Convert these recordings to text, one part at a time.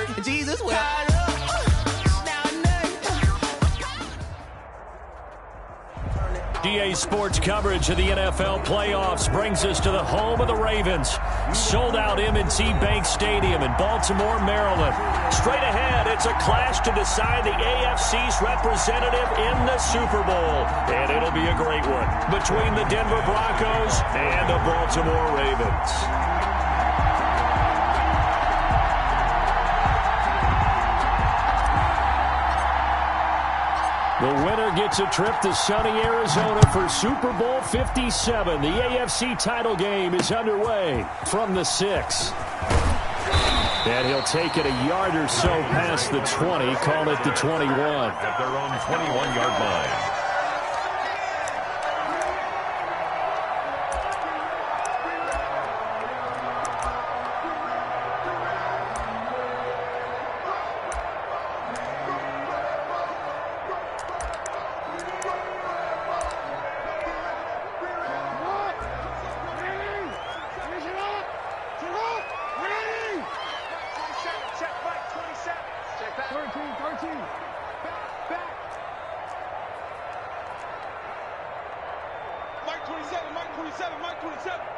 word. Jesus will. DA Sports coverage of the NFL playoffs brings us to the home of the Ravens. Sold out M&T Bank Stadium in Baltimore, Maryland. Straight ahead, it's a clash to decide the AFC's representative in the Super Bowl. And it'll be a great one between the Denver Broncos and the Baltimore Ravens. The winner gets a trip to sunny Arizona for Super Bowl 57. The AFC title game is underway from the 6. And he'll take it a yard or so past the 20, call it the 21. At their own 21-yard line.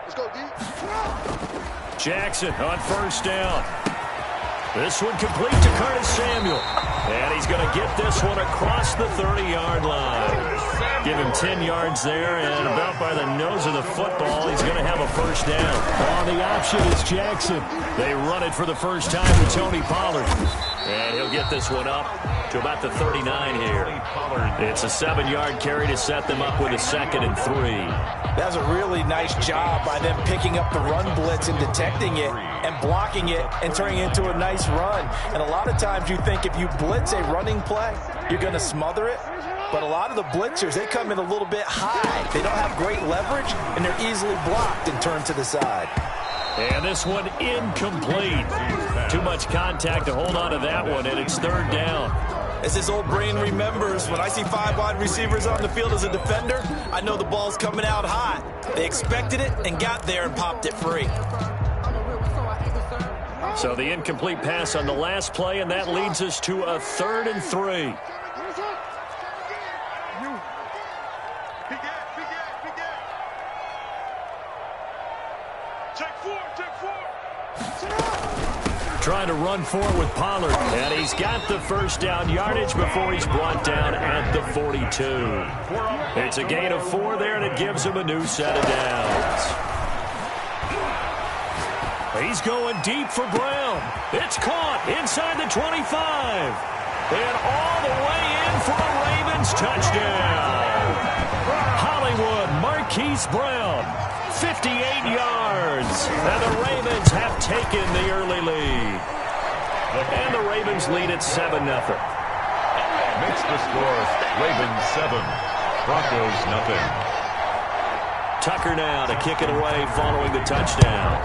Let's go, D. Jackson on first down. This one complete to Curtis Samuel. And he's going to get this one across the 30-yard line. Give him 10 yards there, and about by the nose of the football, he's going to have a first down. On the option is Jackson. They run it for the first time with Tony Pollard. And he'll get this one up to about the 39 here. It's a 7-yard carry to set them up with a 2nd and 3. That's a really nice job by them picking up the run blitz and detecting it and blocking it and turning it into a nice run. And a lot of times you think if you blitz a running play, you're going to smother it. But a lot of the blitzers, they come in a little bit high. They don't have great leverage, and they're easily blocked and turned to the side. And this one incomplete. Too much contact to hold on to that one, and it's 3rd down. As his old brain remembers, when I see 5 wide receivers on the field as a defender, I know the ball's coming out hot. They expected it and got there and popped it free. So the incomplete pass on the last play, and that leads us to a 3rd and 3. Trying to run forward with Pollard, and he's got the first down yardage before he's brought down at the 42. It's a gain of 4 there, and it gives him a new set of downs. He's going deep for Brown. It's caught inside the 25. And all the way in for a Ravens touchdown. Hollywood Marquise Brown, 58 yards. And the Ravens have taken the early lead. And the Ravens lead at 7-0. Makes the score Ravens 7, Broncos 0. Tucker now to kick it away following the touchdown.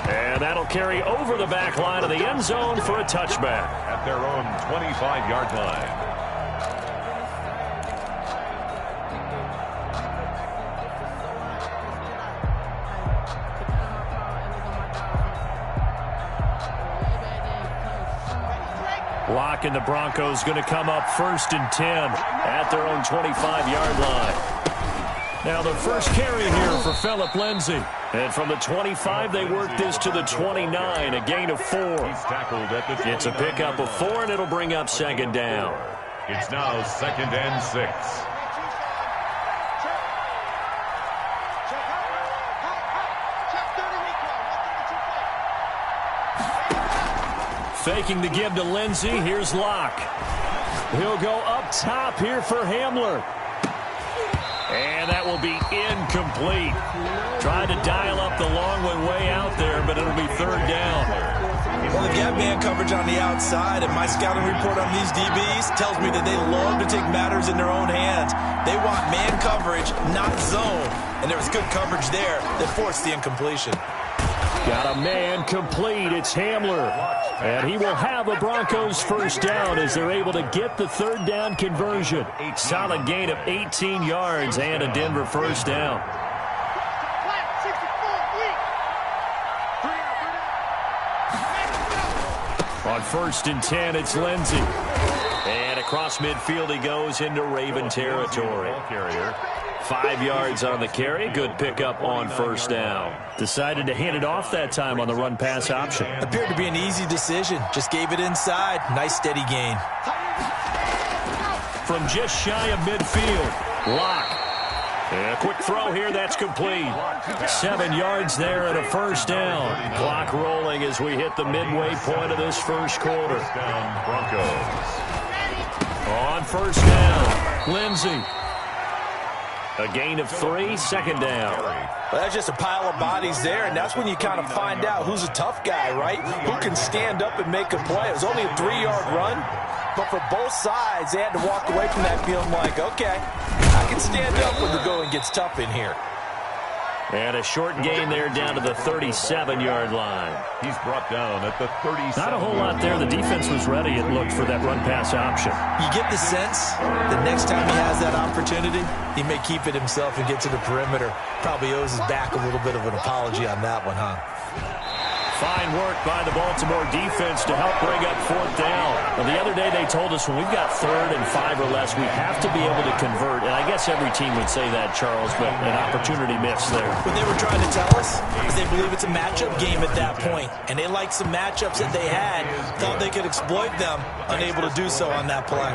And that'll carry over the back line of the end zone for a touchback. At their own 25-yard line. Lock and the Broncos going to come up 1st and 10 at their own 25-yard line. Now the first carry here for Phillip Lindsay. And from the 25, they work this to the 29, a gain of 4. It's a pickup of 4, and it'll bring up 2nd down. It's now 2nd and 6. Faking the give to Lindsay. Here's Locke. He'll go up top here for Hamler. And that will be incomplete. Trying to dial up the long way out there, but it'll be 3rd down. Well, they've got man coverage on the outside, and my scouting report on these DBs tells me that they love to take matters in their own hands. They want man coverage, not zone. And there was good coverage there that forced the incompletion. Got a man complete. It's Hamler. And he will have a Broncos first down as they're able to get the 3rd down conversion. Solid gain of 18 yards and a Denver first down. On 1st and 10, it's Lindsey. And across midfield he goes into Raven territory. 5 yards on the carry. Good pickup on 1st down. Decided to hand it off that time on the run-pass option. Appeared to be an easy decision. Just gave it inside. Nice steady gain. From just shy of midfield, Locke. And a quick throw here, that's complete. 7 yards there and a 1st down. Clock rolling as we hit the midway point of this first quarter. Broncos. On 1st down, Lindsey. A gain of 3, 2nd down. Well, that's just a pile of bodies there, and that's when you kind of find out who's a tough guy, right? Who can stand up and make a play. It was only a 3-yard run, but for both sides, they had to walk away from that feeling like, okay, I can stand up when the going gets tough in here. And a short gain there down to the 37-yard line. He's brought down at the 37. Not a whole lot there. The defense was ready, it looked, for that run-pass option. You get the sense that next time he has that opportunity, he may keep it himself and get to the perimeter. Probably owes his back a little bit of an apology on that one, huh? Fine work by the Baltimore defense to help bring up 4th down. Well, the other day they told us when we've got 3rd and 5 or less, we have to be able to convert. And I guess every team would say that, Charles, but an opportunity missed there. What they were trying to tell us is they believe it's a matchup game at that point. And they liked some matchups that they had, thought they could exploit them, unable to do so on that play.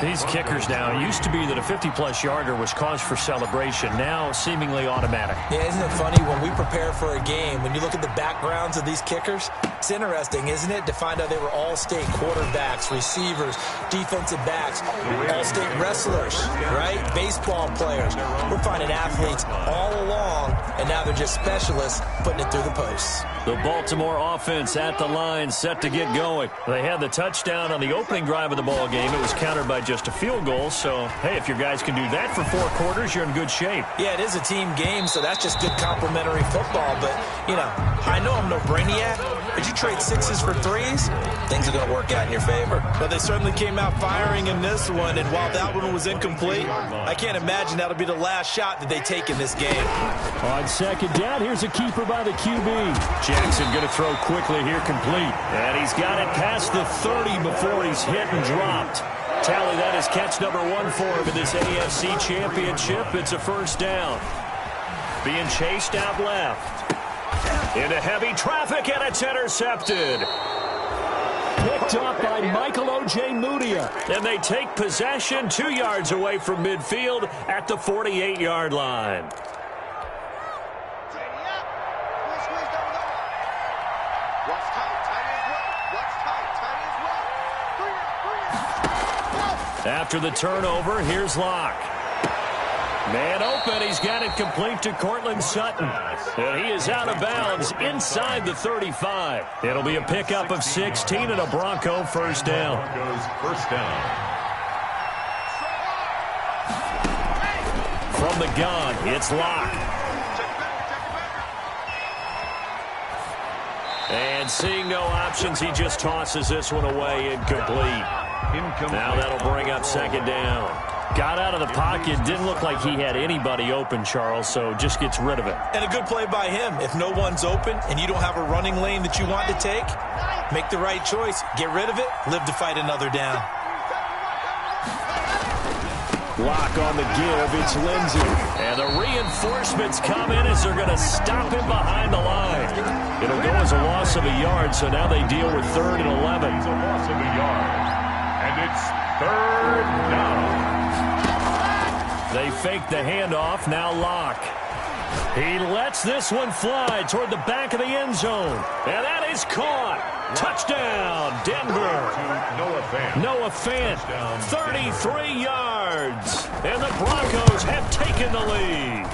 These kickers now, it used to be that a 50-plus yarder was cause for celebration. Now seemingly automatic. Yeah, isn't it funny when we prepare for a game, when you look at the backgrounds of these kickers, it's interesting, isn't it, to find out they were all-state quarterbacks, receivers, defensive backs, all-state wrestlers, right? Baseball players. We're finding athletes all along, and now they're just specialists putting it through the posts. The Baltimore offense at the line, set to get going. They had the touchdown on the opening drive of the ball game. It was countered by just a field goal, so, hey, if your guys can do that for 4 quarters, you're in good shape. Yeah, it is a team game, so that's just good complimentary football. But, you know, I know I'm no brainiac, but you trade 6s for 3s, things are going to work out in your favor. But they certainly came out firing in this one, and while that one was incomplete, I can't imagine that'll be the last shot that they take in this game. On 2nd down, here's a keeper by the QB. Jackson going to throw quickly here, complete. And he's got it past the 30 before he's hit and dropped. Tally, that is catch number 1 for him in this AFC Championship. It's a 1st down. Being chased out left. Into heavy traffic, and it's intercepted. Picked up by Michael O.J. Mudia. And they take possession 2 yards away from midfield at the 48-yard line. After the turnover, here's Locke. Man open, he's got it complete to Cortland Sutton. And he is out of bounds inside the 35. It'll be a pickup of 16 and a Bronco 1st down. Broncos 1st down. From the gun, it's Locke. And seeing no options, he just tosses this one away, incomplete. Now that'll bring up 2nd down. Got out of the pocket, didn't look like he had anybody open, Charles, so just gets rid of it. And a good play by him. If no one's open and you don't have a running lane that you want to take, make the right choice. Get rid of it, live to fight another down. Lock on the give, it's Lindsey. And the reinforcements come in as they're going to stop him behind the line. It'll go as a loss of a yard, so now they deal with 3rd and 11. It's a loss of a yard. And it's 3rd down. They fake the handoff, now Locke. He lets this one fly toward the back of the end zone. And that is caught. Touchdown, Denver. Noah Fant, 33 yards. And the Broncos have taken the lead.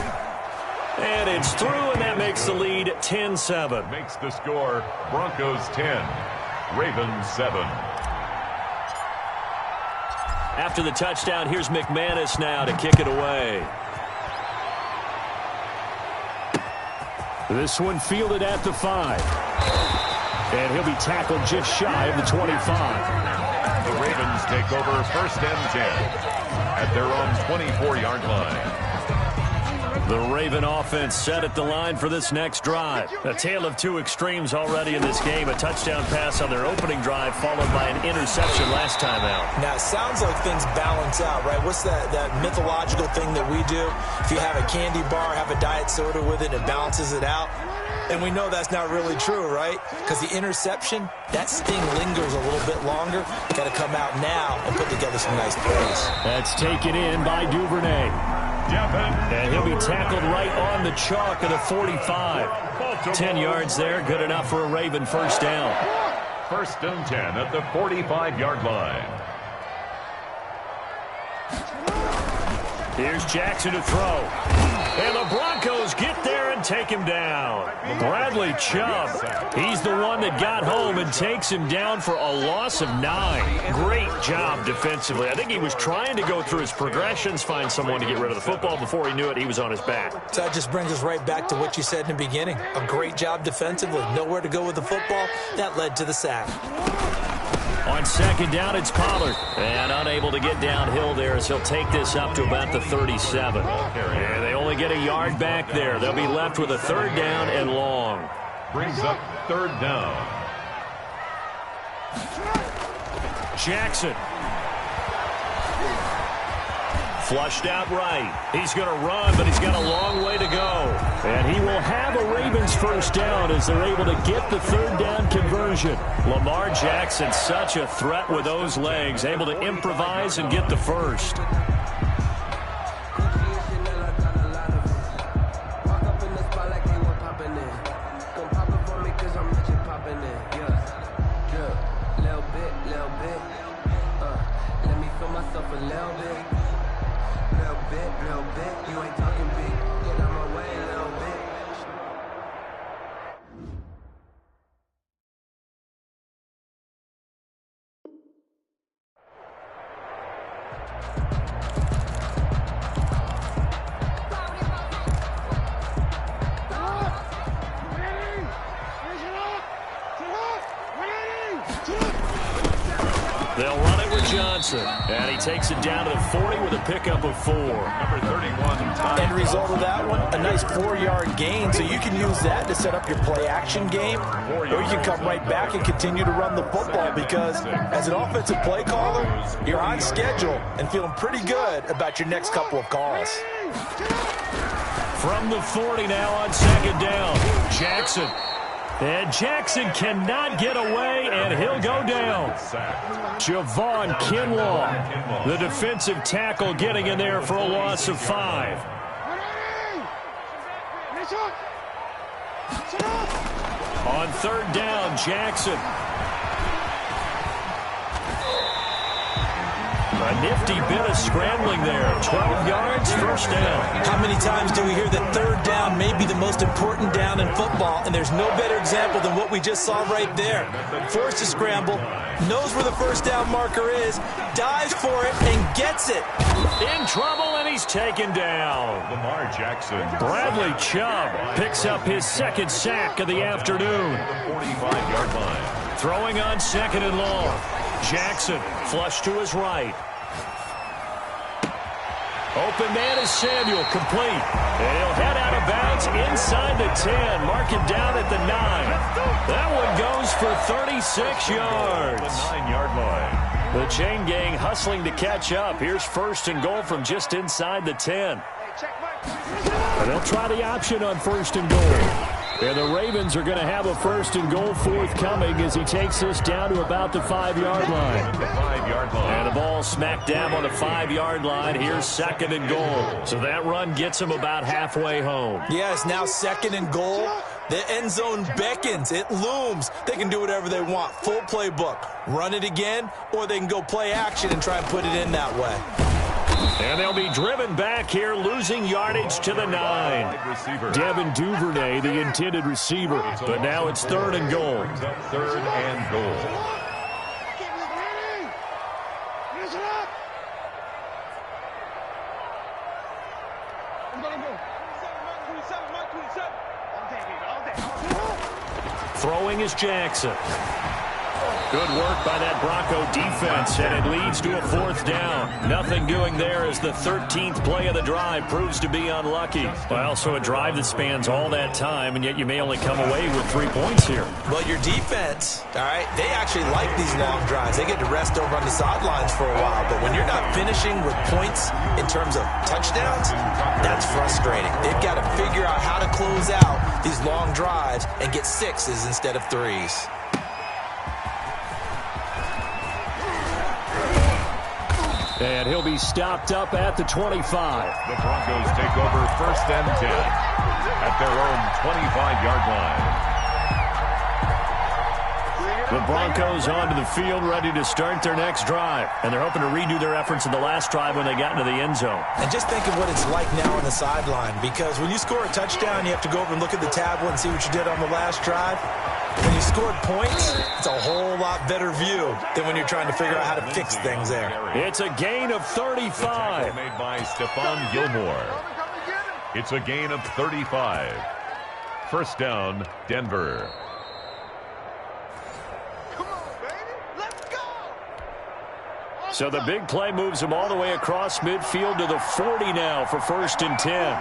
And it's through, and that makes the lead 10-7. Makes the score Broncos 10, Ravens 7. After the touchdown, here's McManus now to kick it away. This one fielded at the 5. And he'll be tackled just shy of the 25. The Ravens take over 1st and 10 at their own 24-yard line. The Raven offense set at the line for this next drive. A tale of two extremes already in this game. A touchdown pass on their opening drive followed by an interception last time out. Now, it sounds like things balance out, right? What's that mythological thing that we do? If you have a candy bar, have a diet soda with it, it balances it out. And we know that's not really true, right? Because the interception, that sting lingers a little bit longer. Got to come out now and put together some nice plays. That's taken in by Duvernay. And he'll be tackled right on the chalk of the 45. 10 yards there, good enough for a Raven first down. First and 10 at the 45-yard line. Here's Jackson to throw. And the Broncos get there and take him down. Bradley Chubb, he's the one that got home and takes him down for a loss of 9. Great job defensively. I think he was trying to go through his progressions, find someone to get rid of the football. Before he knew it, he was on his back. So that just brings us right back to what you said in the beginning. A great job defensively. Nowhere to go with the football. That led to the sack. On second down, it's Pollard. And unable to get downhill there as he'll take this up to about the 37. And they only get a yard back there. They'll be left with a third down and long. Brings up third down. Jackson. Flushed out right. He's going to run, but he's got a long way to go. And he will have a Ravens first down as they're able to get the third down conversion. Lamar Jackson, such a threat with those legs, able to improvise and get the first. They'll run it with Johnson. And he takes it down to the 40 with a pickup of 4. Number 31. End result of that one, a nice 4-yard gain. So you can use that to set up your play-action game. Or you can come right back and continue to run the football because as an offensive play caller, you're on schedule and feeling pretty good about your next couple of calls. From the 40 now on second down, Jackson. And Jackson cannot get away, and he'll go down. Javon Kinlaw, the defensive tackle, getting in there for a loss of 5. On third down, Jackson. A nifty bit of scrambling there. 12 yards, first down. How many times do we hear that third down may be the most important down in football, and there's no better example than what we just saw right there. Forced to scramble, knows where the first down marker is, dives for it, and gets it. In trouble, and he's taken down. Lamar Jackson. Bradley Chubb picks up his second sack of the afternoon. The 45-yard line. Throwing on second and long. Jackson flush to his right. Open man is Samuel, complete. And he'll head out of bounds inside the 10. Mark it down at the 9. That one goes for 36 yards. The 9-yard line. The chain gang hustling to catch up. Here's first and goal from just inside the 10. And they'll try the option on first and goal. And the Ravens are going to have a first and goal forthcoming as he takes this down to about the 5-yard line. The 5-yard line. And the ball smack dab on the 5-yard line. Here's second and goal. So that run gets him about halfway home. Yes, now second and goal. The end zone beckons. It looms. They can do whatever they want. Full playbook. Run it again, or they can go play action and try and put it in that way. And they'll be driven back here, losing yardage to the 9. Devin Duvernay, the intended receiver. But now it's third and goal. Third and goal. Throwing is Jackson. Good work by that Bronco defense, and it leads to a 4th down. Nothing doing there as the 13th play of the drive proves to be unlucky. Well, so a drive that spans all that time, and yet you may only come away with 3 points here. Well, your defense, all right, they actually like these long drives. They get to rest over on the sidelines for a while, but when you're not finishing with points in terms of touchdowns, that's frustrating. They've got to figure out how to close out these long drives and get 6s instead of 3s. And he'll be stopped up at the 25. The Broncos take over 1st and 10 at their own 25-yard line. The Broncos onto the field, ready to start their next drive. And they're hoping to redo their efforts in the last drive when they got into the end zone. And just think of what it's like now on the sideline, because when you score a touchdown, you have to go over and look at the tablet and see what you did on the last drive. When you scored points, it's a whole lot better view than when you're trying to figure out how to fix things there. It's a gain of 35. Made by Stephon Gilmore. It's a gain of 35. 1st down, Denver. So the big play moves him all the way across midfield to the 40 now for 1st and 10.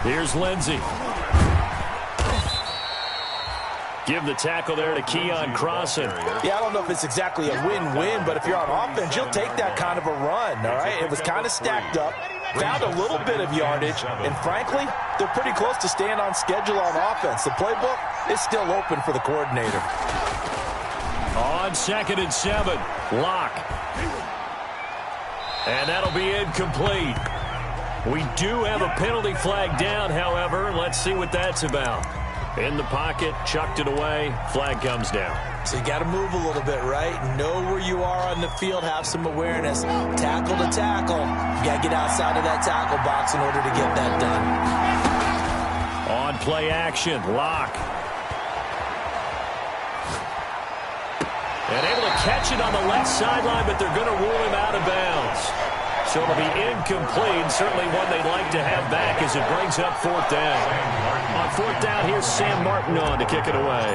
Here's Lindsey. Give the tackle there to Keon Crossan. Yeah, I don't know if it's exactly a win-win, but if you're on offense, you'll take that kind of a run, all right? It was kind of stacked up, found a little bit of yardage, and frankly, they're pretty close to staying on schedule on offense. The playbook is still open for the coordinator. On 2nd and 7, Locke. And that'll be incomplete. We do have a penalty flag down, however. Let's see what that's about. In the pocket, chucked it away, flag comes down. So you got to move a little bit, right? Know where you are on the field, have some awareness. Tackle to tackle. You got to get outside of that tackle box in order to get that done. On play action, Locke. And able to catch it on the left sideline, but they're going to rule him out of bounds. So it'll be incomplete. Certainly one they'd like to have back as it brings up 4th down. On 4th down, here's Sam Martin on to kick it away.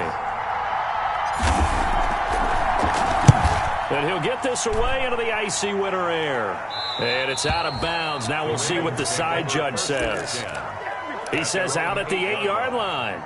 And he'll get this away into the icy winter air. And it's out of bounds. Now we'll see what the side judge says. He says out at the 8-yard line.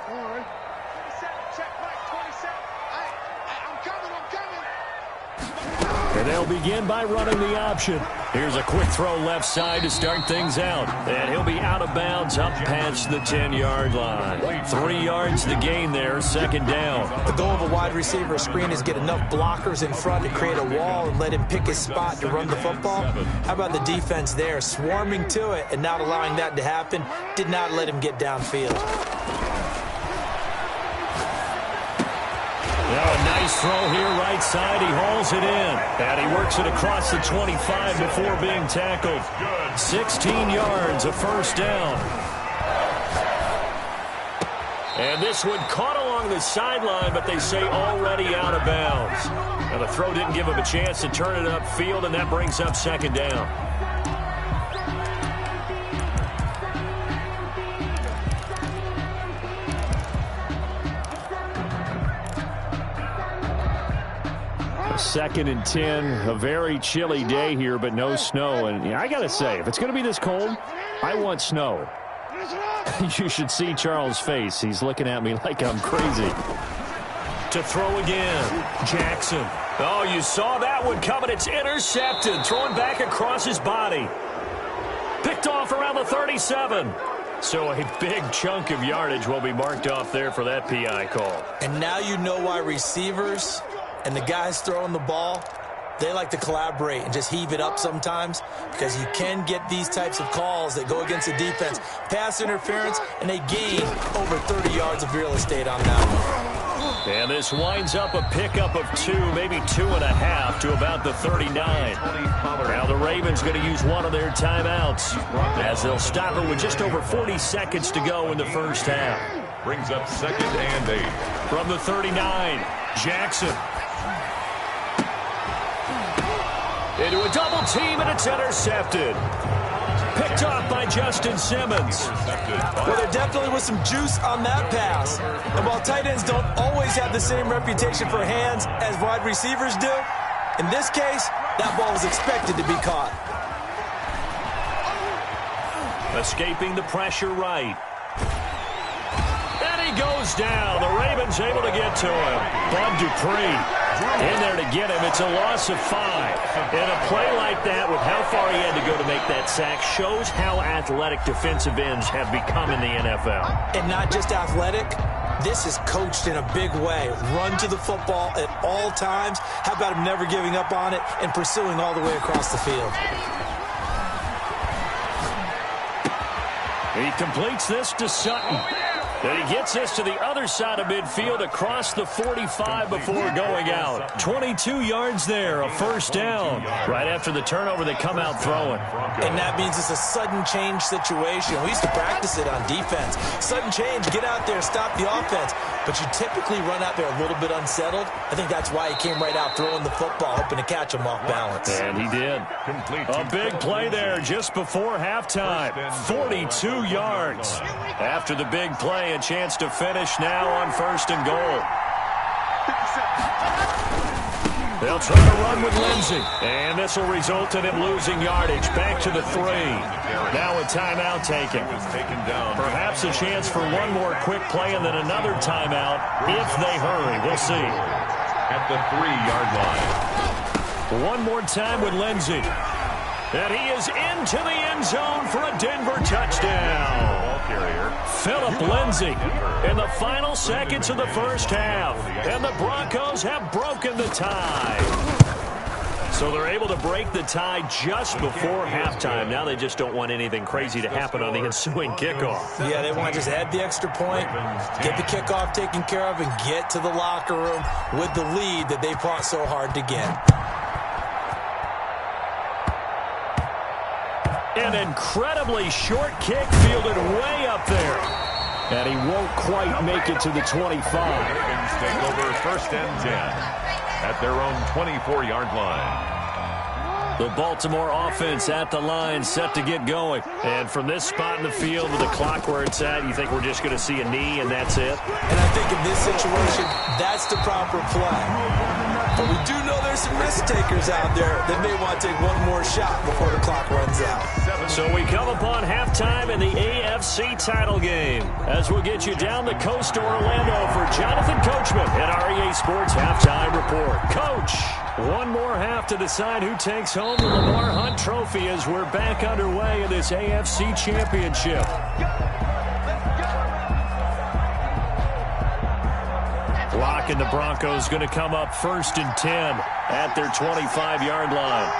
And they'll begin by running the option. Here's a quick throw left side to start things out. And he'll be out of bounds up past the 10-yard line. 3 yards to gain there, 2nd down. The goal of a wide receiver screen is get enough blockers in front to create a wall and let him pick his spot to run the football. How about the defense there, swarming to it and not allowing that to happen? Did not let him get downfield. Now a nice throw here, right side. He hauls it in. And he works it across the 25 before being tackled. 16 yards, a 1st down. And this one caught along the sideline, but they say already out of bounds. Now the throw didn't give him a chance to turn it upfield, and that brings up 2nd down. Second and 10, a very chilly day here, but no snow. And I got to say, if it's going to be this cold, I want snow. You should see Charles' face. He's looking at me like I'm crazy. To throw again, Jackson. Oh, you saw that one coming. It's intercepted, thrown back across his body. Picked off around the 37. So a big chunk of yardage will be marked off there for that PI call. And now you know why receivers and the guys throwing the ball, they like to collaborate and just heave it up sometimes, because you can get these types of calls that go against the defense. Pass interference, and they gain over 30 yards of real estate on that one. And this winds up a pickup of 2, maybe 2.5 to about the 39. Now the Ravens going to use one of their timeouts as they'll stop it with just over 40 seconds to go in the 1st half. Brings up 2nd and 8. From the 39, Jackson. Into a double team, and it's intercepted. Picked off by Justin Simmons. Well, there definitely was some juice on that pass. And while tight ends don't always have the same reputation for hands as wide receivers do, in this case, that ball was expected to be caught. Escaping the pressure right. And he goes down. The Ravens able to get to him. Bud Dupree in there to get him. It's a loss of 5. And a play like that with how far he had to go to make that sack shows how athletic defensive ends have become in the NFL. And not just athletic. This is coached in a big way. Run to the football at all times. How about him never giving up on it and pursuing all the way across the field? He completes this to Sutton. And he gets this to the other side of midfield across the 45 before going out. 22 yards there, a first down. Right after the turnover, they come out throwing. And that means it's a sudden change situation. We used to practice it on defense. Sudden change, get out there, stop the offense. But you typically run out there a little bit unsettled. I think that's why he came right out throwing the football, hoping to catch him off balance. And he did. A big play there just before halftime. 42 yards. After the big play, a chance to finish now on 1st and goal. They'll try to run with Lindsey. And this will result in him losing yardage. Back to the 3. Now a timeout taken. Perhaps a chance for one more quick play and then another timeout if they hurry. We'll see. At the 3-yard line. One more time with Lindsey. And he is into the end zone for a Denver touchdown. Phillip Lindsay in the final seconds of the first half. And the Broncos have broken the tie. So they're able to break the tie just before halftime. Now they just don't want anything crazy to happen on the ensuing kickoff. Yeah, they want to just add the extra point, get the kickoff taken care of, and get to the locker room with the lead that they fought so hard to get. An incredibly short kick fielded way up there. And he won't quite make it to the 25. Ravens take over 1st and 10 at their own 24-yard line. The Baltimore offense at the line, set to get going. And from this spot in the field with the clock where it's at, you think we're just going to see a knee and that's it? And I think in this situation, that's the proper play. But we do know there's some risk takers out there that may want to take one more shot before the clock runs out. So we come upon halftime in the AFC title game as we'll get you down the coast to Orlando for Jonathan Coachman at our EA Sports Halftime Report. Coach, one more half to decide who takes home the Lamar Hunt Trophy as we're back underway in this AFC Championship. Block and the Broncos going to come up 1st and 10 at their 25-yard line.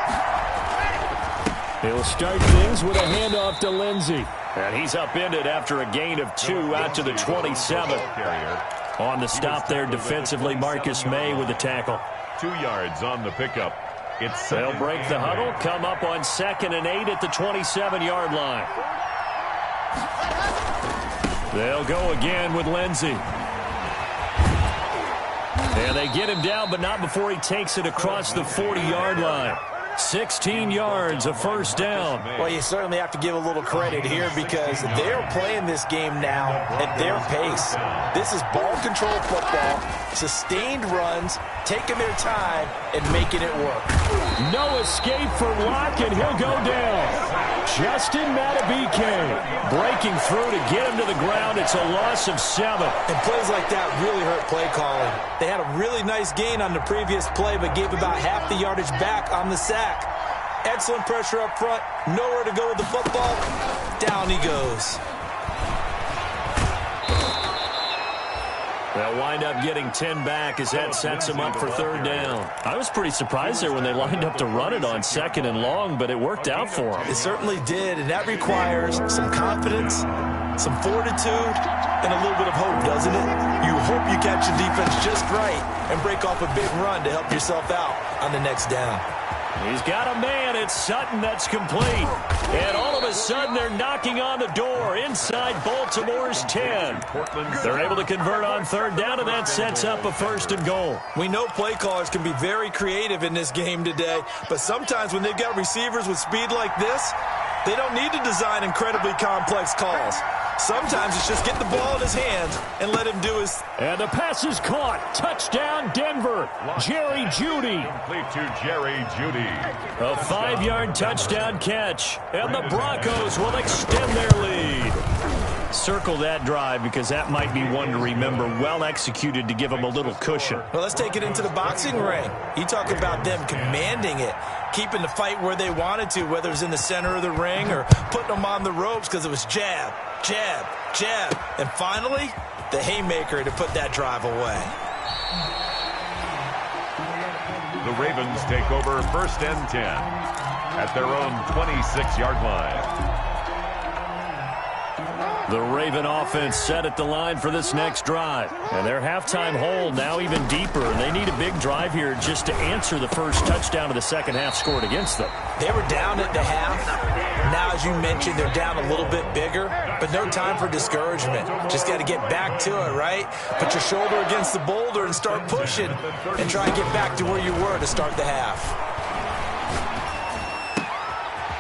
He'll start things with a handoff to Lindsey. And he's upended after a gain of 2 out to the 27. On the stop there defensively, Marcus May with the tackle. 2 yards on the pickup. They'll break the huddle, come up on 2nd and 8 at the 27-yard line. They'll go again with Lindsey. And they get him down, but not before he takes it across the 40-yard line. 16 yards, a first down. Well, you certainly have to give a little credit here because they're playing this game now at their pace. This is ball control football, sustained runs, taking their time, and making it work. No escape for Locke, and he'll go down. Justin Matabike breaking through to get him to the ground. It's a loss of 7. And plays like that really hurt play calling. They had a really nice gain on the previous play, but gave about half the yardage back on the sack. Excellent pressure up front. Nowhere to go with the football. Down he goes. They'll wind up getting 10 back as that sets him up for 3rd down. I was pretty surprised there when they lined up to run it on 2nd and long, but it worked out for them. It certainly did, and that requires some confidence, some fortitude, and a little bit of hope, doesn't it? You hope you catch your defense just right and break off a big run to help yourself out on the next down. He's got a man. It's Sutton that's complete. And all of a sudden, they're knocking on the door inside Baltimore's 10. They're able to convert on 3rd down, and that sets up a 1st and goal. We know play callers can be very creative in this game today, but sometimes when they've got receivers with speed like this, They don't need to design incredibly complex calls. Sometimes it's just get the ball in his hands and let him do his... And the pass is caught. Touchdown, Denver. Jerry Jeudy. Complete to Jerry Jeudy. A 5-yard touchdown catch. And the Broncos will extend their lead. Circle that drive because that might be one to remember. Well executed to give them a little cushion. Well, let's take it into the boxing ring. You talk about them commanding it, keeping the fight where they wanted to, whether it was in the center of the ring or putting them on the ropes because it was jab, jab, jab. And finally, the haymaker to put that drive away. The Ravens take over 1st and 10 at their own 26-yard line. The Raven offense set at the line for this next drive. And their halftime hold now even deeper. They need a big drive here just to answer the first touchdown of the second half scored against them. They were down at the half. Now, as you mentioned, they're down a little bit bigger, but no time for discouragement. Just got to get back to it, right? Put your shoulder against the boulder and start pushing and try and get back to where you were to start the half.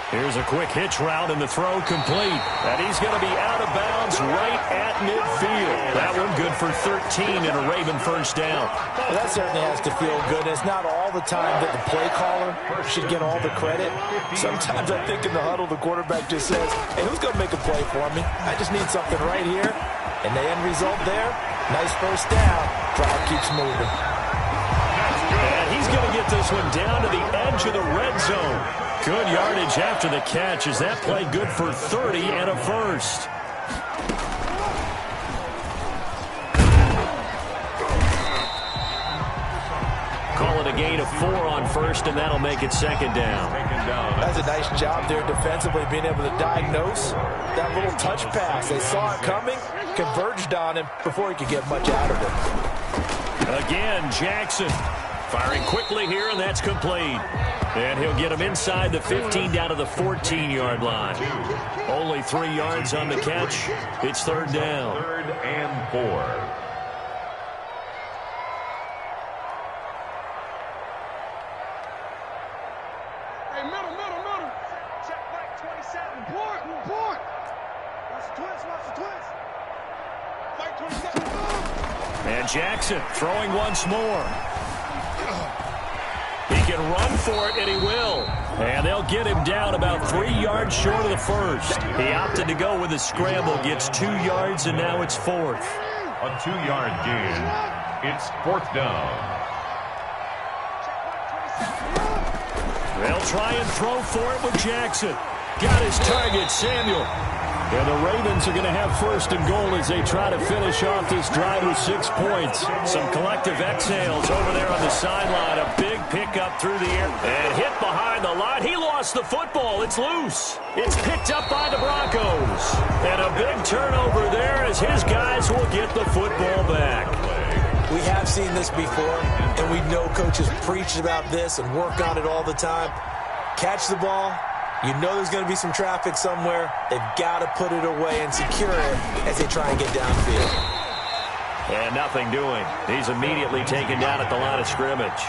Here's a quick hitch route and the throw complete. And he's going to be out of bounds right at midfield. That one good for 13 and a Raven first down. Well, that certainly has to feel good. It's not all the time that the play caller should get all the credit. Sometimes I think in the huddle the quarterback just says, hey, who's going to make a play for me? I just need something right here. And the end result there, nice first down. Drive keeps moving. And he's going to get this one down to the edge of the red zone. Good yardage after the catch. Is that play good for 30 and a first? Call it a gain of 4 on first, and that'll make it second down. That's a nice job there defensively, being able to diagnose that little touch pass. They saw it coming, converged on him before he could get much out of it. Again, Jackson firing quickly here, and that's complete. And he'll get him inside the 15 down to the 14-yard line. Only 3 yards on the catch. It's third down. 3rd and 4. Hey, middle. Check back 27. Report. Watch the twins. Fight 27. And Jackson throwing once more. He can run for it, and he will. And they'll get him down about 3 yards short of the first. He opted to go with a scramble, gets 2 yards, and now it's 4th. A 2-yard gain. It's 4th down. They'll try and throw for it with Jackson. Got his target, Samuel. And the Ravens are going to have 1st and goal as they try to finish off this drive with 6 points. Some collective exhales over there on the sideline. A big pickup through the air. And hit behind the line. He lost the football. It's loose. It's picked up by the Broncos. And a big turnover there as his guys will get the football back. We have seen this before, and we know coaches preach about this and work on it all the time. Catch the ball. You know there's going to be some traffic somewhere. They've got to put it away and secure it as they try and get downfield. And nothing doing. He's immediately taken down at the line of scrimmage.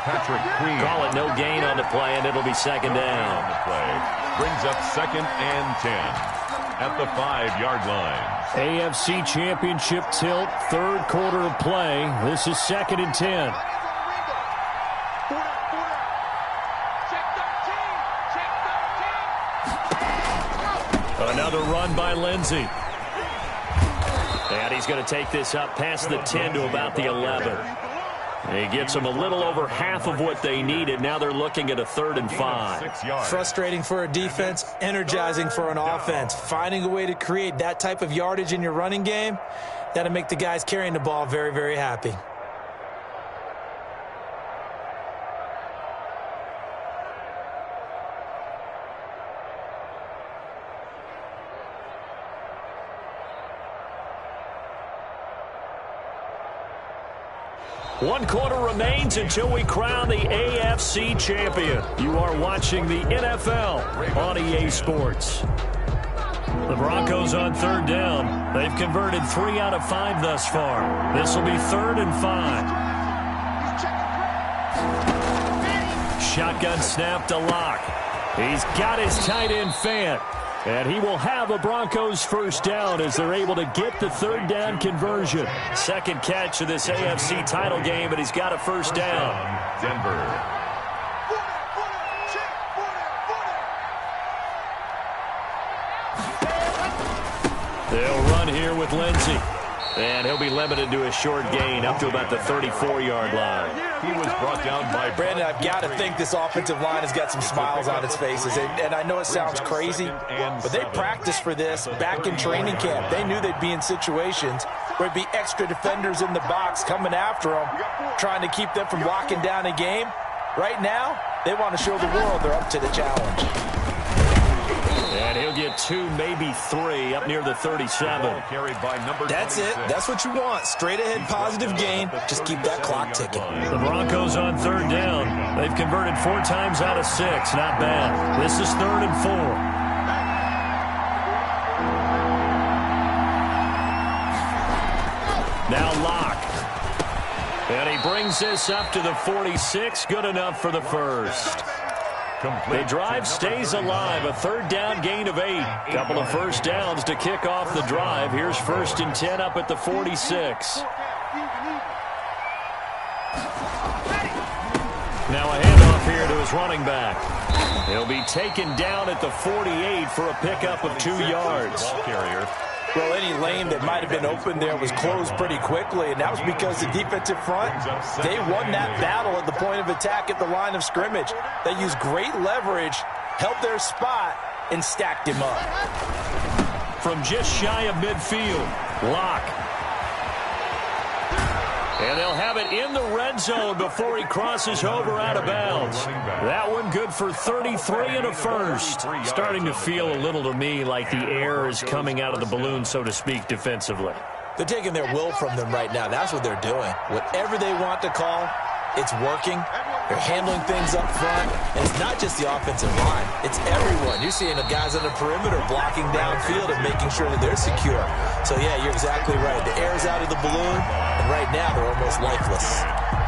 Patrick Queen. Call it no gain on the play, and it'll be second down. On the play. Brings up 2nd and 10 at the 5-yard line. AFC Championship tilt, 3rd quarter of play. This is 2nd and 10. Another run by Lindsey. And he's going to take this up past the 10 to about the 11. He gets them a little over half of what they needed. Now they're looking at a 3rd and 5. Frustrating for a defense, energizing for an offense. Finding a way to create that type of yardage in your running game, that'll make the guys carrying the ball very, very happy. One quarter remains until we crown the AFC champion. You are watching the NFL on EA Sports. The Broncos on 3rd down. They've converted 3 out of 5 thus far. This will be 3rd and 5. Shotgun snap to Locke. He's got his tight end Fant. And he will have a Broncos first down as they're able to get the third down conversion. Second catch of this AFC title game, and he's got a first down. Denver. They'll run here with Lindsey. And he'll be limited to a short gain up to about the 34-yard line. He was brought down by Brandon. I've got to think this offensive line has got some smiles on its faces. And I know it sounds crazy, but they practiced for this back in training camp. They knew they'd be in situations where it'd be extra defenders in the box coming after them, trying to keep them from locking down a game. Right now, they want to show the world they're up to the challenge. And he'll get 2, maybe 3 up near the 37. That's it. That's what you want. Straight ahead positive gain. Just keep that clock ticking. The Broncos on third down. They've converted 4 times out of 6. Not bad. This is 3rd and 4. Now Locke. And he brings this up to the 46. Good enough for the first. The drive stays alive. A third down gain of 8. Couple of first downs to kick off the drive. Here's 1st and 10 up at the 46. Now a handoff here to his running back. He'll be taken down at the 48 for a pickup of 2 yards. Well, any lane that might have been open there was closed pretty quickly, and that was because the defensive front, they won that battle at the point of attack at the line of scrimmage. They used great leverage, held their spot, and stacked him up. From just shy of midfield, Locke. And they'll have it in the red zone before he crosses over out of bounds. That one good for 33 and a first. Starting to feel a little to me like the air is coming out of the balloon, so to speak, defensively. They're taking their will from them right now. That's what they're doing. Whatever they want to call, it's working. They're handling things up front. And it's not just the offensive line. It's everyone. You're seeing the guys on the perimeter blocking downfield and making sure that they're secure. So, yeah, you're exactly right. The air's out of the balloon, and right now they're almost lifeless.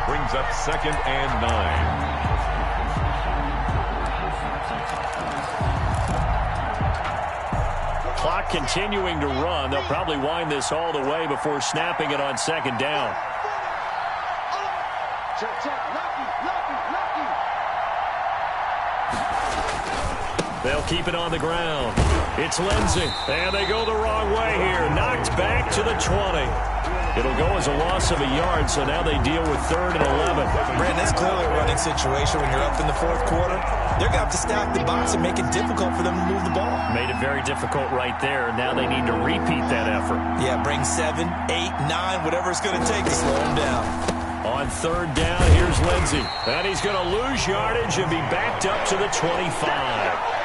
Brings up 2nd and 9. Clock continuing to run. They'll probably wind this all the way before snapping it on 2nd down. They'll keep it on the ground. It's Lindsey. And they go the wrong way here. Knocked back to the 20. It'll go as a loss of a yard, so now they deal with 3rd and 11. Brandon, that's clearly a running situation when you're up in the 4th quarter. They're going to have to stack the box and make it difficult for them to move the ball. Made it very difficult right there. Now they need to repeat that effort. Yeah, bring 7, 8, 9, whatever it's going to take to slow them down. On 3rd down, here's Lindsey. And he's going to lose yardage and be backed up to the 25.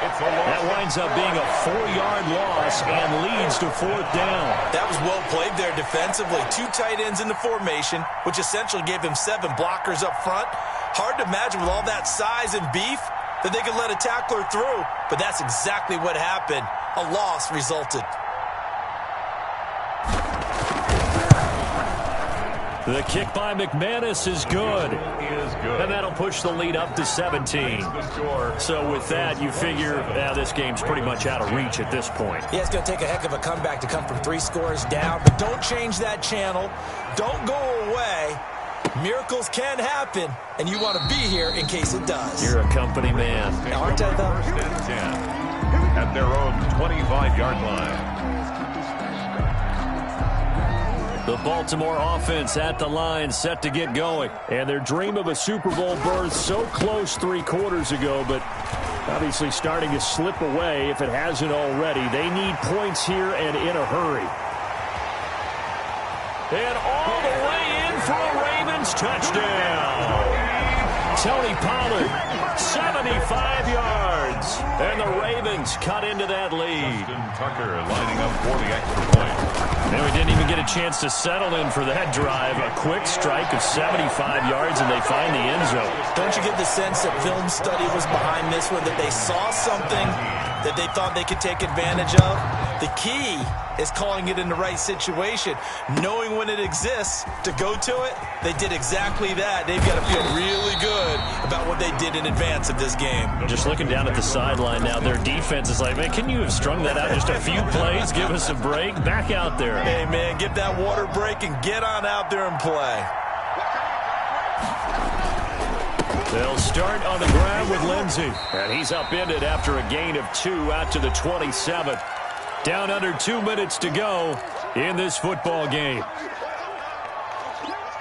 That winds up being a 4-yard loss and leads to 4th down. That was well played there defensively. 2 tight ends in the formation, which essentially gave him 7 blockers up front. Hard to imagine with all that size and beef that they could let a tackler through, but that's exactly what happened. A loss resulted. The kick by McManus is good. And that'll push the lead up to 17. So with that, you figure this game's pretty much out of reach at this point. Yeah, it's going to take a heck of a comeback to come from 3 scores down, but don't change that channel. Don't go away. Miracles can happen, and you want to be here in case it does. You're a company man. Aren't I, though? 1st and 10 at their own 25-yard line. The Baltimore offense at the line, set to get going. And their dream of a Super Bowl berth so close 3 quarters ago, but obviously starting to slip away if it hasn't already. They need points here and in a hurry. And all the way in for a Ravens touchdown. Tony Pollard, 75 yards. And the Ravens cut into that lead. Tucker lining up for the extra point. And we didn't even get a chance to settle in for that drive. A quick strike of 75 yards, and they find the end zone. Don't you get the sense that film study was behind this one, that they saw something that they thought they could take advantage of? The key is calling it in the right situation, knowing when it exists to go to it. They did exactly that. They've got to feel really good about what they did in advance of this game. Just looking down at the sideline now, their defense is like, man, can you have strung that out just a few plays? Give us a break. Back out there. Hey, man, get that water break and get on out there and play. They'll start on the ground with Lindsey. And he's upended after a gain of 2 out to the 27. Down under 2 minutes to go in this football game.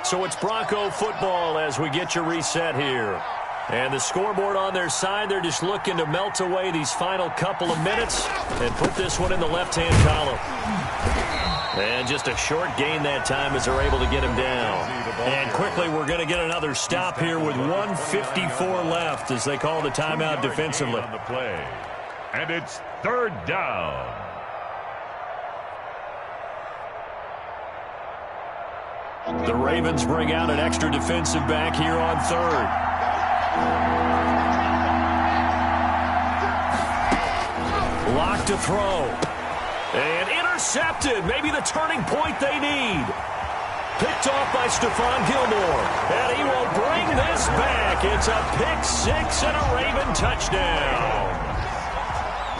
So it's Bronco football as we get your reset here. And the scoreboard on their side, they're just looking to melt away these final couple of minutes and put this one in the left-hand column. And just a short gain that time as they're able to get him down. And quickly, we're going to get another stop here with 1:54 left as they call the timeout defensively. On the play. And it's 3rd down. The Ravens bring out an extra defensive back here on 3rd. Lock to throw. And intercepted. Maybe the turning point they need. Picked off by Stephon Gilmore. And he will bring this back. It's a pick-6 and a Raven touchdown.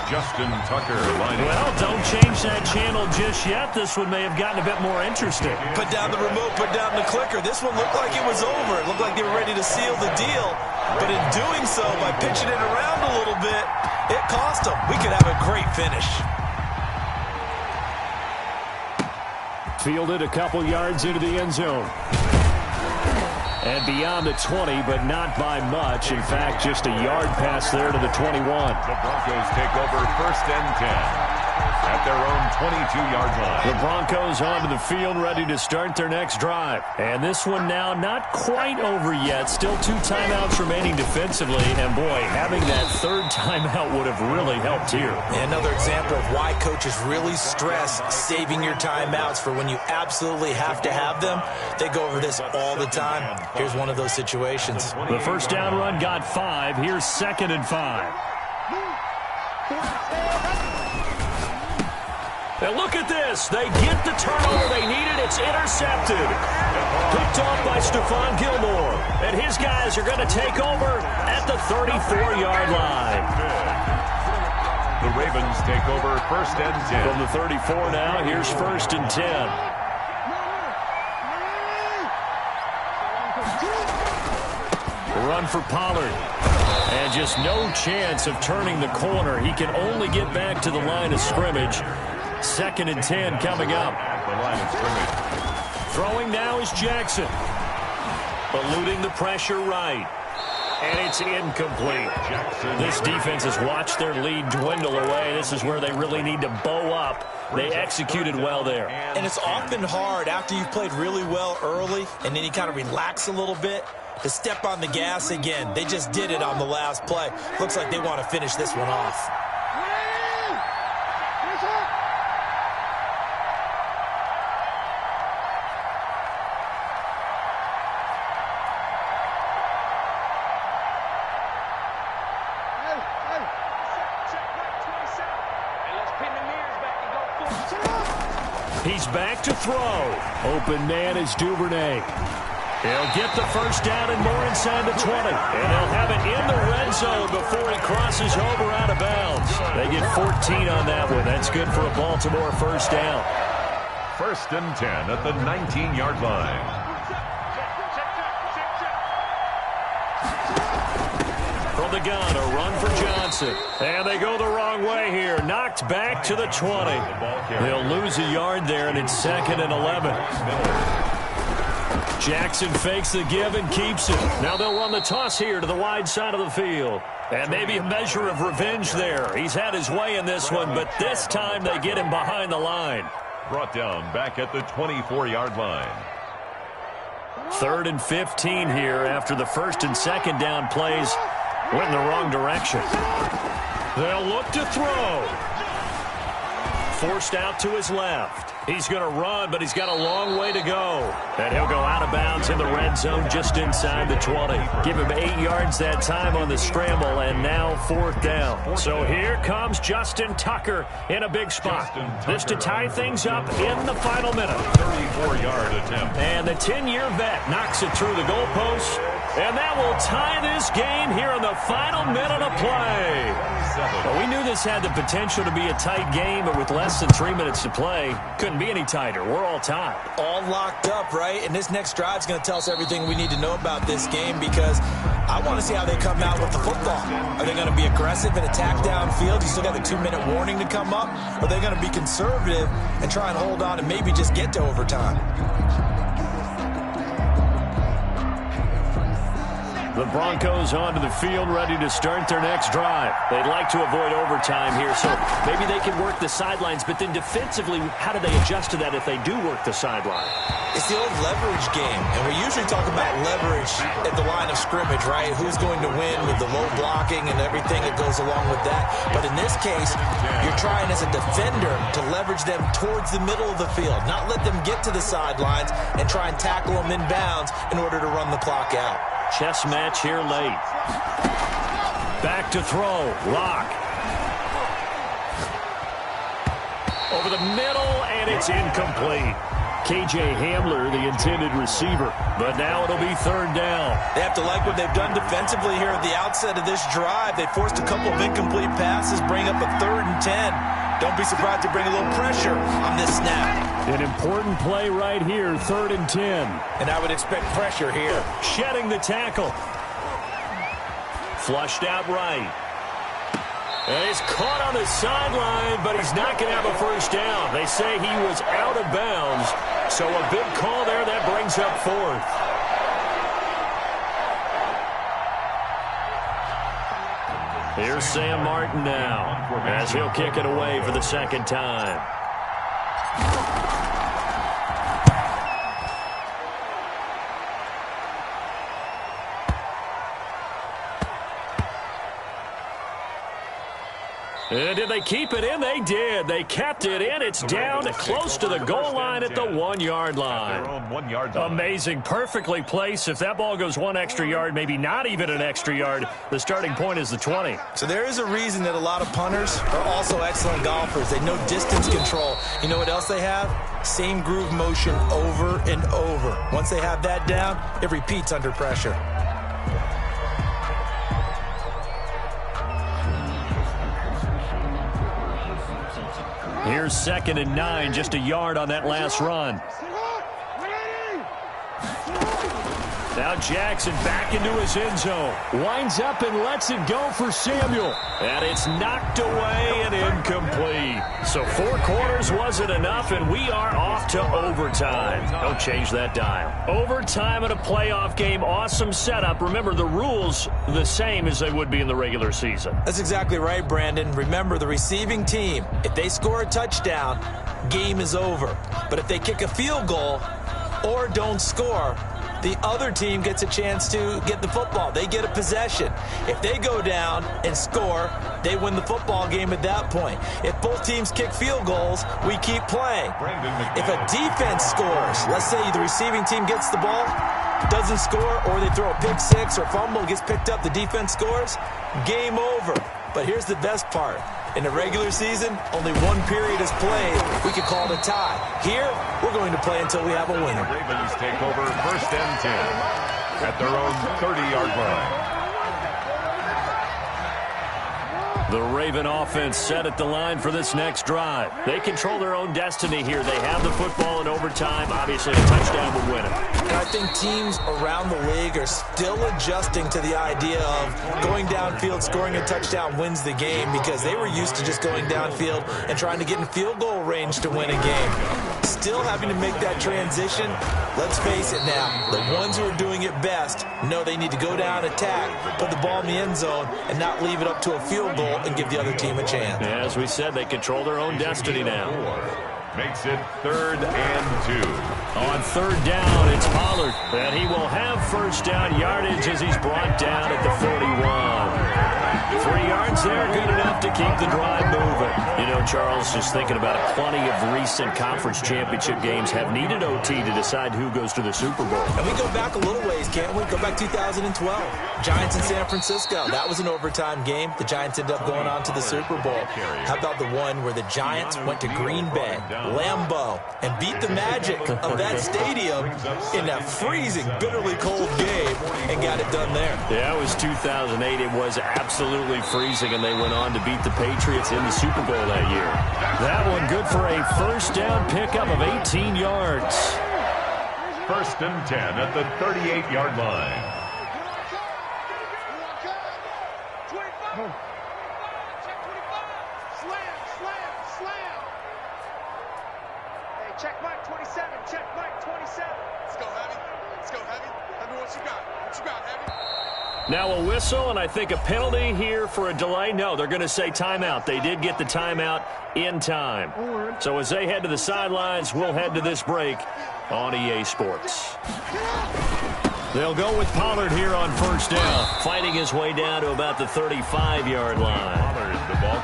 Justin Tucker lining. Well, don't change that channel just yet. This one may have gotten a bit more interesting. Put down the remote, put down the clicker. This one looked like it was over. It looked like they were ready to seal the deal. But in doing so, by pitching it around a little bit, it cost them. We could have a great finish. Fielded a couple yards into the end zone. And beyond the 20, but not by much. In fact, just a yard pass there to the 21. The Broncos take over 1st and 10 at their own 22-yard line. The Broncos onto the field, ready to start their next drive. And this one now not quite over yet. Still 2 timeouts remaining defensively. And boy, having that 3rd timeout would have really helped here. Another example of why coaches really stress saving your timeouts for when you absolutely have to have them. They go over this all the time. Here's one of those situations. The first down run got 5. Here's 2nd and 5. And look at this. They get the turnover they needed. It's intercepted. Picked off by Stephon Gilmore. And his guys are going to take over at the 34-yard line. The Ravens take over 1st and 10. From the 34 now, here's 1st and 10. Run for Pollard. And just no chance of turning the corner. He can only get back to the line of scrimmage. 2nd and 10 coming up. At the line of scrimmage. Throwing now is Jackson. Eluding the pressure right. And it's incomplete. This defense has watched their lead dwindle away. This is where they really need to bow up. They executed well there. And it's often hard after you've played really well early and then you kind of relax a little bit to step on the gas again. They just did it on the last play. Looks like they want to finish this one off. He's back to throw. Open man is Duvernay. He'll get the first down and more inside the 20. And they'll have it in the red zone before he crosses over out of bounds. They get 14 on that one. That's good for a Baltimore first down. 1st and 10 at the 19-yard line. From the gun, a run for Johnson. And they go the wrong way here. Knocked back to the 20. They'll lose a yard there, and it's 2nd and 11. Jackson fakes the give and keeps it. Now they'll run the toss here to the wide side of the field. And maybe a measure of revenge there. He's had his way in this one, but this time they get him behind the line. Brought down back at the 24-yard line. 3rd and 15 here after the 1st and 2nd down plays went in the wrong direction. They'll look to throw. Forced out to his left. He's going to run, but he's got a long way to go. And he'll go out of bounds in the red zone just inside the 20. Give him 8 yards that time on the scramble, and now 4th down. So here comes Justin Tucker in a big spot. This to tie things up in the final minute. 34-yard attempt. And the 10-year vet knocks it through the goalpost. And that will tie this game here in the final minute of play. Well, we knew this had the potential to be a tight game, but with less than 3 minutes to play, couldn't be any tighter. We're all tied. All locked up, right? And this next drive is going to tell us everything we need to know about this game, because I want to see how they come out with the football. Are they going to be aggressive and attack downfield? You still got the 2-minute warning to come up? Or are they going to be conservative and try and hold on and maybe just get to overtime? The Broncos onto the field, ready to start their next drive. They'd like to avoid overtime here, so maybe they can work the sidelines, but then defensively, how do they adjust to that if they do work the sideline? It's the old leverage game, and we usually talk about leverage at the line of scrimmage, right? Who's going to win with the low blocking and everything that goes along with that. But in this case, you're trying as a defender to leverage them towards the middle of the field, not let them get to the sidelines and try and tackle them in bounds in order to run the clock out. Chess match here late. Back to throw. Lock. Over the middle, and it's incomplete. K.J. Hamler, the intended receiver. But now it'll be 3rd down. They have to like what they've done defensively here at the outset of this drive. They forced a couple of incomplete passes, bring up a 3rd and 10. Don't be surprised to bring a little pressure on this snap. An important play right here, 3rd and 10. And I would expect pressure here. Shedding the tackle. Flushed out right. And he's caught on the sideline, but he's not going to have a 1st down. They say he was out of bounds. So a big call there that brings up 4th. Here's Sam Martin now, as he'll kick it away for the 2nd time. And did they keep it in? They did. They kept it in. It's down close to the goal line at the 1-yard line. Amazing. Perfectly placed. If that ball goes 1 extra yard, maybe not even an extra yard, the starting point is the 20. So there is a reason that a lot of punters are also excellent golfers. They know distance control. You know what else they have? Same groove motion over and over. Once they have that down, it repeats under pressure. Here's 2nd and 9, just a yard on that last run. Now Jackson back into his end zone. Winds up and lets it go for Samuel. And it's knocked away and incomplete. So 4 quarters wasn't enough, and we are off to overtime. Don't change that dial. Overtime in a playoff game, awesome setup. Remember, the rules the same as they would be in the regular season. That's exactly right, Brandon. Remember, the receiving team, if they score a touchdown, game is over. But if they kick a field goal or don't score, the other team gets a chance to get the football. They get a possession. If they go down and score, they win the football game at that point. If both teams kick field goals, we keep playing. If a defense scores, let's say the receiving team gets the ball, doesn't score, or they throw a pick six or fumble, gets picked up, the defense scores, game over. But here's the best part. In the regular season, only 1 period is played. We could call it a tie. Here, we're going to play until we have a winner. The Ravens take over 1st and 10 at their own 30-yard line. The Raven offense set at the line for this next drive. They control their own destiny here. They have the football in overtime. Obviously, a touchdown would win it. And I think teams around the league are still adjusting to the idea of going downfield, scoring a touchdown wins the game, because they were used to just going downfield and trying to get in field goal range to win a game. Still having to make that transition. Let's face it now, the ones who are doing it best know they need to go down, attack, put the ball in the end zone, and not leave it up to a field goal and give the other team a chance. As we said, they control their own destiny now. Makes it 3rd and 2. On third down, it's Pollard. And he will have first down yardage as he's brought down at the 41. 3 yards there, good enough to keep the drive moving. You know, Charles, just thinking about it, plenty of recent conference championship games have needed OT to decide who goes to the Super Bowl. And we go back a little ways, can't we? Go back 2012. Giants in San Francisco. That was an overtime game. The Giants ended up going on to the Super Bowl. How about the one where the Giants went to Green Bay, Lambeau, and beat the magic of that stadium in that freezing, bitterly cold game and got it done there? Yeah, it was 2008. It was absolutely freezing, and they went on to beat the Patriots in the Super Bowl that year. That one good for a first down pickup of 18 yards. First and 10 at the 38-yard line. Check Mike 27. Check Mike 27. Let's go, Heavy. Let's go, Heavy. Heavy, what you got? What you got, Heavy? Now a whistle, and I think a penalty here for a delay. No, they're going to say timeout. They did get the timeout in time. So as they head to the sidelines, we'll head to this break on EA Sports. They'll go with Pollard here on first down, fighting his way down to about the 35-yard line.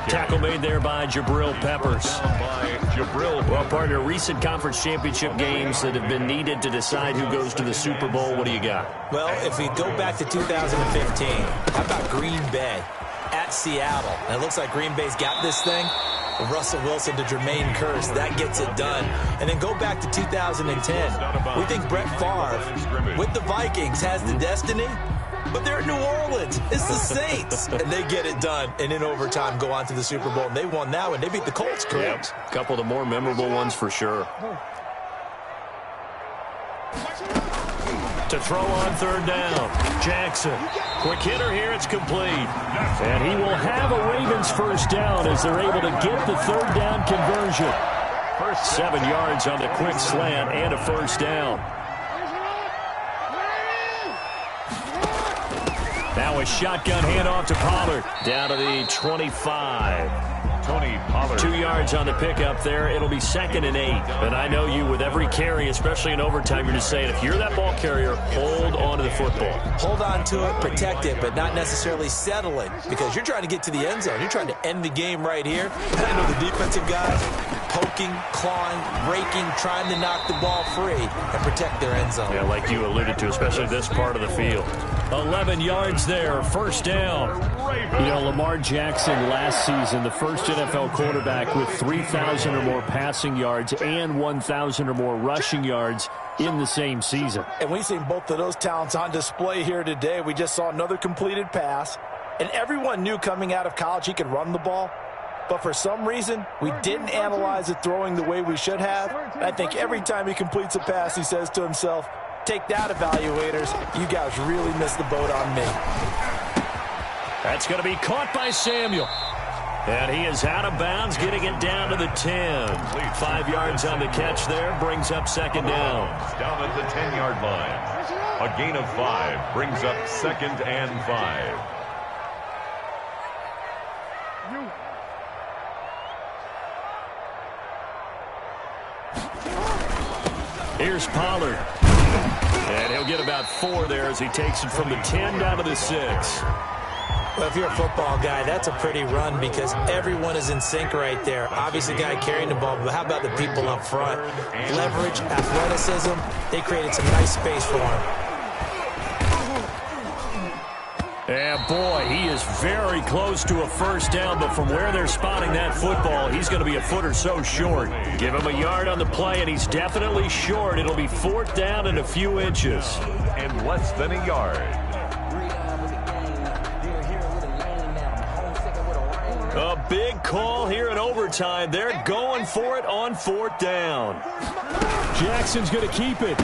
Tackle made there by Jabril Peppers. Well, partner, recent conference championship games that have been needed to decide who goes to the Super Bowl. What do you got? Well, if we go back to 2015, how about Green Bay at Seattle? And it looks like Green Bay's got this thing. Russell Wilson to Jermaine Kearse, that gets it done. And then go back to 2010. We think Brett Favre with the Vikings has the destiny, but they're in New Orleans. It's the Saints. And they get it done. And in overtime, go on to the Super Bowl. And they won that one. They beat the Colts, correct? Yep. A couple of the more memorable ones for sure. To throw on third down, Jackson. Quick hitter here, it's complete. And he will have a Ravens first down as they're able to get the third down conversion. 7 yards on the quick slant and a first down. Now a shotgun handoff to Pollard. Down to the 25. Tony Pollard. 2 yards on the pickup there. It'll be 2nd and 8. And I know you, with every carry, especially in overtime, you're just saying, if you're that ball carrier, hold on to the football. Hold on to it, protect it, but not necessarily settle it, because you're trying to get to the end zone. You're trying to end the game right here. And I know the defensive guys poking, clawing, raking, trying to knock the ball free and protect their end zone. Yeah, like you alluded to, especially this part of the field. 11 yards there, first down. You know, Lamar Jackson last season, the first NFL quarterback with 3,000 or more passing yards and 1,000 or more rushing yards in the same season. And we've seen both of those talents on display here today. We just saw another completed pass, and everyone knew coming out of college he could run the ball. But for some reason, we didn't analyze it throwing the way we should have. And I think every time he completes a pass, he says to himself, take that, evaluators. You guys really missed the boat on me. That's going to be caught by Samuel. And he is out of bounds, getting it down to the 10. 5 yards on the catch there, brings up second down. Down at the 10-yard line. A gain of 5 brings up 2nd and 5. Here's Pollard. And he'll get about 4 there as he takes it from the 10 down to the 6. Well, if you're a football guy, that's a pretty run because everyone is in sync right there. Obviously, guy carrying the ball, but how about the people up front? Leverage, athleticism, they created some nice space for him. And boy, he is very close to a first down, but from where they're spotting that football, he's going to be a foot or so short. Give him a yard on the play, and he's definitely short. It'll be 4th down and a few inches. And less than a yard. A big call here in overtime. They're going for it on 4th down. Jackson's going to keep it.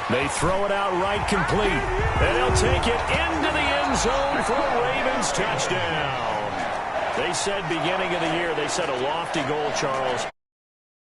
They throw it out right complete. And they'll take it into the end zone for a Ravens touchdown. They said beginning of the year, they set a lofty goal, Charles.